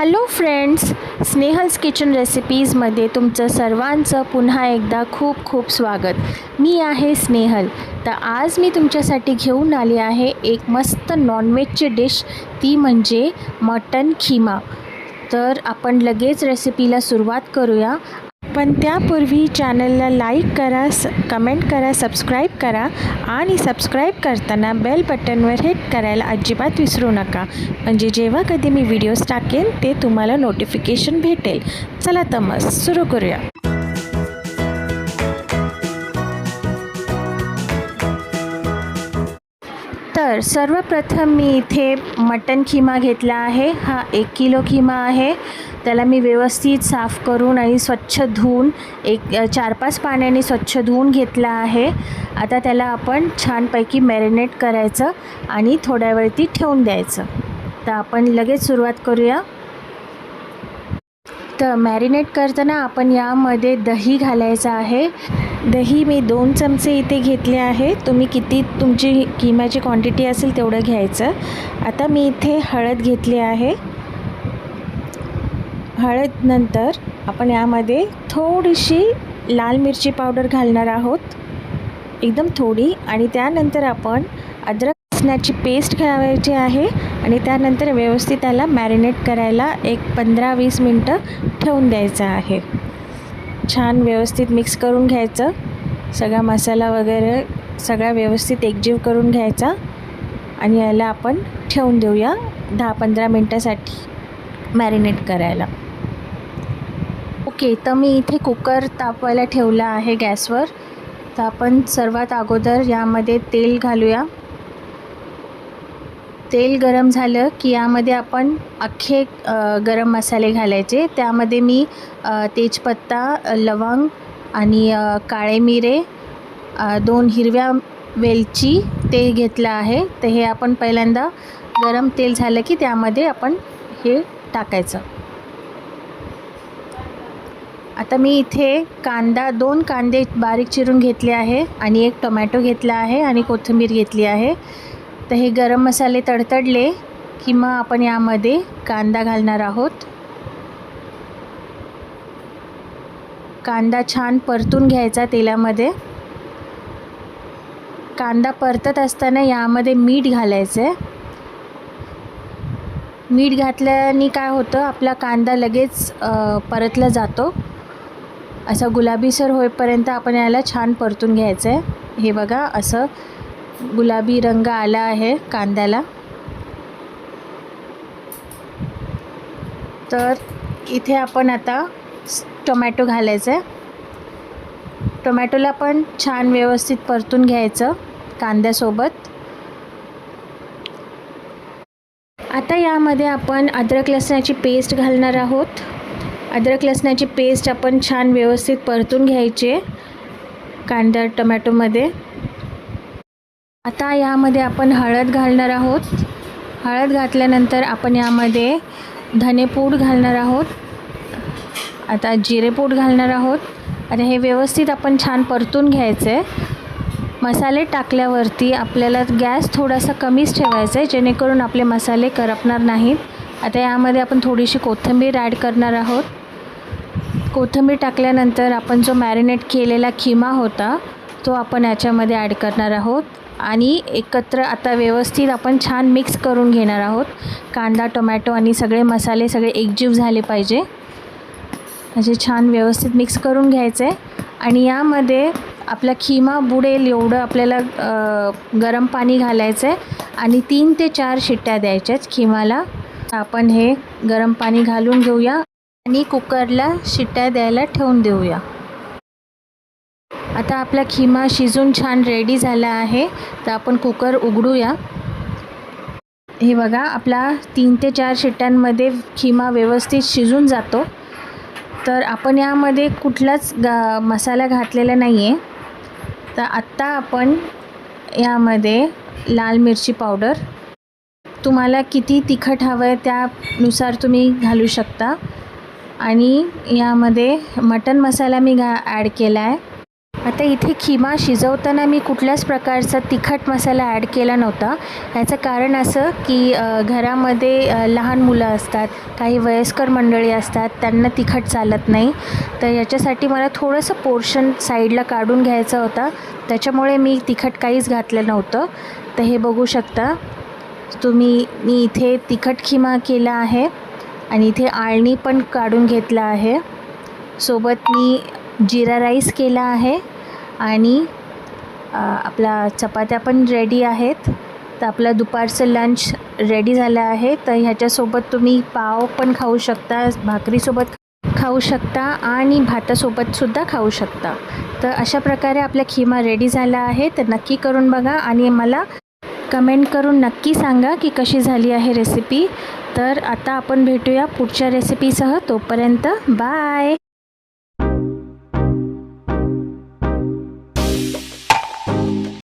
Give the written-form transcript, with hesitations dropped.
Hello friends, Snehal's kitchen रेसिपीजमध्ये तुमचं सर्वांचं पुन्हा एकदा खूप खूप स्वागत। मी आहे स्नेहल। तर आज मी तुमच्यासाठी घेऊन आली आहे एक मस्त नॉनव्हेजची डिश, ती म्हणजे मटन खीमा। तर आपण लगेच रेसिपीला सुरुवात करूया। पण त्यापूर्वी चॅनलला लाईक करा, कमेंट करा, सबस्क्राईब करा आणि सबस्क्राईब करताना बेल बटनवर हिट करायला अजिबात विसरू नका, म्हणजे जेव्हा कधी मी व्हिडिओज टाकेन ते तुम्हाला नोटिफिकेशन भेटेल। चला तर मग सुरू करूया। तर सर्वप्रथम मी इथे मटन खीमा घेतला आहे। हा 1 किलो खीमा आहे। त्याला मी व्यवस्थित साफ करून आणि स्वच्छ धुवून 4-5 पाण्याने स्वच्छ धुवून घेतला आहे। आता त्याला आपण छानपैकी मॅरिनेट करायचं आणि थोड्या वेळती ठेवून द्यायचं। तर आपण लगेच सुरुवात करूया। तर मॅरिनेट करताना आपण यामध्ये दही घालायचं आहे। दही मी 2 चमचे इथे घेतले आहे। तुम्ही किती तुमची खीम्याची क्वांटिटी असेल तेवढं घ्यायचं। आता मी इथे हळद घेतली आहे। हळद नंतर आपण यामध्ये थोडीशी लाल मिरची पावडर घालणार आहोत, एकदम थोडी। आणि त्यानंतर आपण अद्रक लसणाची पेस्ट घालायची आहे आणि त्यानंतर व्यवस्थित त्याला मॅरिनेट करायला एक 15-20 मिनटं ठेवून द्यायचं आहे। छान व्यवस्थित मिक्स करून घ्यायचं, सगळा मसाला वगैरे सगळा व्यवस्थित एकजीव करून घ्यायचा आणि याला आपण ठेवून देऊया 10-15 मिनटासाठी मॅरिनेट करायला। ओके, तर मी इथे कुकर तापवायला ठेवला आहे गॅसवर। तर आपण सर्वात अगोदर यामध्ये तेल घालूया। तेल गरम झालं की यामध्ये आपण अख्खे गरम मसाले घालायचे। त्यामध्ये मी तेजपत्ता, लवंग आणि काळे मिरे, 2 हिरव्या वेलची ते घेतलं आहे। तर हे आपण पहिल्यांदा गरम तेल झालं की त्यामध्ये आपण हे टाकायचं। आता मी इथे 2 कांदे बारीक चिरून घेतले आहे आणि 1 टोमॅटो घेतला आहे आणि कोथिंबीर घेतली आहे। तर हे गरम मसाले तडतडले की मग आपण यामध्ये कांदा घालणार आहोत। कांदा छान परतून घ्यायचा तेलामध्ये। कांदा परतत असताना यामध्ये मीठ घालायचं आहे। मीठ घातल्याने काय होतं, आपला कांदा लगेच परतला जातो। असा गुलाबीसर होईपर्यंत आपण याला छान परतून घ्यायचं आहे। हे बघा, असं गुलाबी रंग आला आहे कांद्याला। तर इथे आपण आता टोमॅटो घालायचं आहे। टोमॅटोला पण छान व्यवस्थित परतून घ्यायचं कांद्यासोबत। आता यामध्ये आपण अद्रक लसणाची पेस्ट घालणार आहोत। अद्रक लसणाची पेस्ट आपण छान व्यवस्थित परतून घ्यायची कांदा टोमॅटोमध्ये। आता यामध्ये आपण हळद घालणार आहोत। हळद घातल्यानंतर आपण यामध्ये धनेपूड घालणार आहोत। आता जिरेपूड घालणार आहोत। आता हे व्यवस्थित आपण छान परतून घ्यायचं आहे। मसाले टाकल्यावरती आपल्याला गॅस थोडासा कमीच ठेवायचा आहे, जेणेकरून आपले मसाले करपणार नाहीत। आता यामध्ये आपण थोडीशी कोथिंबीर ॲड करणार आहोत। कोथिंबीर टाकल्यानंतर आपण जो मॅरिनेट केलेला खीमा होता तो आपण याच्यामध्ये ॲड करणार आहोत आणि एकत्र आता व्यवस्थित आपण छान मिक्स करून घेणार आहोत। कांदा, टोमॅटो आणि सगळे मसाले सगळे एकजीव झाले पाहिजे, असे छान व्यवस्थित मिक्स करून घ्यायचं आहे। आणि यामध्ये आपला खीमा बुडेल एवढं आपल्याला गरम पाणी घालायचं आहे आणि 3 ते 4 शिट्ट्या द्यायच्याच खीमाला। आपण हे गरम पाणी घालून घेऊया आणि कुकरला शिट्ट्या द्यायला ठेवून देऊया। आता आपला खीमा शिजून छान रेडी झाला आहे। तर आपण कुकर उघडूया। हे बघा, आपला 3 ते 4 शिट्ट्यांमध्ये खीमा व्यवस्थित शिजून जातो। तर आपण यामध्ये कुठलाच मसाला घातलेला नाही आहे। तर आत्ता आपण यामध्ये लाल मिरची पावडर, तुम्हाला किती तिखट हवं आहे त्यानुसार तुम्ही घालू शकता। आणि यामध्ये मटन मसाला मी ॲड केला आहे। आता इथे खिमा शिजवताना मी कुठल्याच प्रकारचा तिखट मसाला ॲड केला नव्हता. याचं कारण असं की घरामध्ये लहान मुलं असतात, काही वयस्कर मंडळी असतात, त्यांना तिखट चालत नाही. तर याच्यासाठी मला थोडंसं पोर्शन साईडला काढून घ्यायचा होता, त्याच्यामुळे मी तिखट काहीच घातलं नव्हतं. तर हे बघू शकता तुम्ही, मी इथे तिखट खिमा केला आहे आणि इथे आळणी पण काढून घेतला आहे. सोबत मी जिरा राईस केला आहे आणि आपला चपात्या पण रेडी आहेत. तर आपलं दुपारचं लंच रेडी झालं आहे. तर ह्याच्यासोबत तुम्ही पाव पण खाऊ शकता, भाकरीसोबत खाऊ शकता आणि भातासोबतसुद्धा खाऊ शकता. तर अशा प्रकारे आपला खिमा रेडी झाला आहे. तर नक्की करून बघा आणि मला कमेंट करून नक्की सांगा की कशी झाली आहे रेसिपी. तर आता आपण भेटूया पुढच्या रेसिपीसह. तोपर्यंत बाय.